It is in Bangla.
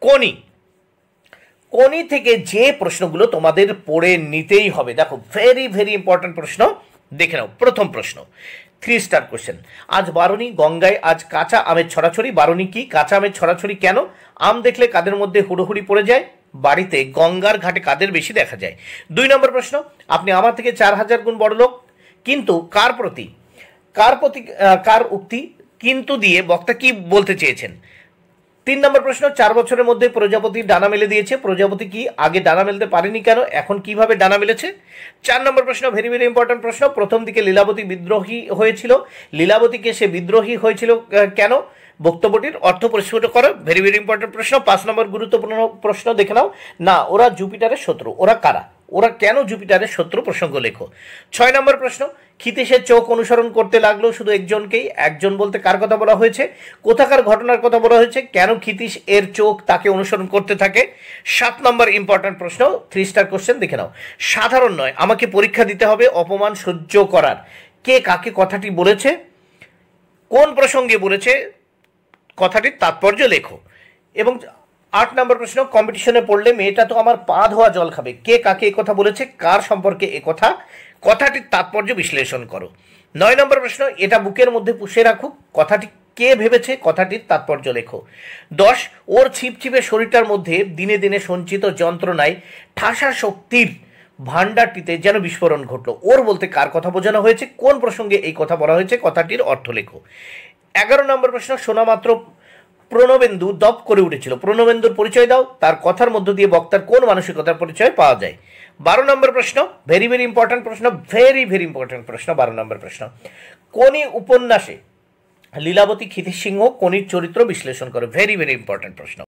কোনি, কোনি থেকে যে প্রশ্নগুলো তোমাদের পড়ে নিতেই হবে, দেখো ভেরি ভেরি ইম্পর্ট্যান্ট প্রশ্ন। দেখে নাও প্রথম প্রশ্ন, 3 স্টার কোশ্চেন। আজ বারুনি গঙ্গায় আজ কাঁচা আমের ছড়াছড়ি। বারুনি কি? কাঁচা আমের ছড়াছড়ি কেন? আম দেখলে কাদের মধ্যে হুড়োহুড়ি পড়ে যায়? বাড়িতে গঙ্গার ঘাটে কাদের বেশি দেখা যায়? 2 নম্বর প্রশ্ন, আপনি আমার থেকে 4000 গুণ বড় লোক, কিন্তু কার প্রতি? কার উক্তি কিন্তু দিয়ে বক্তা কি বলতে চেয়েছেন? 3 নম্বর প্রশ্ন, 4 বছরের মধ্যে প্রজাপতি ডানা মেলে দিয়েছে। প্রজাপতি কি আগে ডানা মেলতে পারেনি কেন, এখন কিভাবে ডানা মেলেছে? 4 নম্বর প্রশ্ন, ভেরি ভেরি ইম্পর্টেন্ট প্রশ্ন, প্রথম দিকে লীলাবতী বিদ্রোহী হয়েছিল। লীলাবতীকে সে বিদ্রোহী হয়েছিল কেন? বক্তব্যটির অর্থ পরিস্ফুট করো। ভেরি ভেরি ইম্পর্টেন্ট প্রশ্ন। 5 নম্বর গুরুত্বপূর্ণ প্রশ্ন দেখে নাও। না, ওরা জুপিটারের শত্রু। ওরা কারা? ওরা কেন জুপিটারের শত্রু প্রসঙ্গ লেখো। 6 নম্বর প্রশ্ন, ক্ষিতীশের চোখ অনুসরণ করতে লাগলো শুধু একজনকেই। একজন বলতে কার কথা বলা হয়েছে? কোথাকার ঘটনার কথা বলা হয়েছে? কেন ক্ষিতীশ এর চোখ তাকে অনুসরণ করতে থাকে? 7 নম্বর ইম্পর্টেন্ট প্রশ্ন, 3 স্টার কোশ্চেন দেখে নাও। সাধারণ নয়, আমাকে পরীক্ষা দিতে হবে অপমান সহ্য করার। কে কাকে কথাটি বলেছে? কোন প্রসঙ্গে বলেছে? কথাটির তাৎপর্য লেখো। এবং 8 নম্বর প্রশ্ন, কম্পিটিশনে পড়লে মেয়েটা তো আমার পা ধোয়া জল খাবে। কে কাকে এ কথা বলেছে? কার সম্পর্কে এ কথা? কথাটির তাৎপর্য বিশ্লেষণ করো। 9 নম্বর প্রশ্ন, এটা বুকের মধ্যে পুষে রাখুক। কথাটি কে ভেবেছে? কথাটির তাৎপর্য লেখো। 10, ওর ছিপছিপে শরীরটার মধ্যে দিনে দিনে সঞ্চিত যন্ত্রণায় ঠাসা শক্তির ভাণ্ডারটিতে যেন বিস্ফোরণ ঘটলো। ওর বলতে কার কথা বোঝানো হয়েছে? কোন প্রসঙ্গে এই কথা বলা হয়েছে? কথাটির অর্থ লেখো। 11 নম্বর প্রশ্ন, শোনামাত্র প্রণবেন্দু দপ করে উঠেছিল। প্রণবেন্দুর পরিচয় দাও। তার কথার মধ্য দিয়ে বক্তার কোন মানসিকতার পরিচয় পাওয়া যায়? 12 নম্বর প্রশ্ন, ভেরি ভেরি ইম্পর্টেন্ট প্রশ্ন, ভেরি ভেরি ইম্পর্টেন্ট প্রশ্ন। 12 নম্বর প্রশ্ন, কোনি উপন্যাসে লীলাবতী ক্ষিতীশ সিংহ কোনির চরিত্র বিশ্লেষণ করে। ভেরি ভেরি ইম্পর্টেন্ট প্রশ্ন।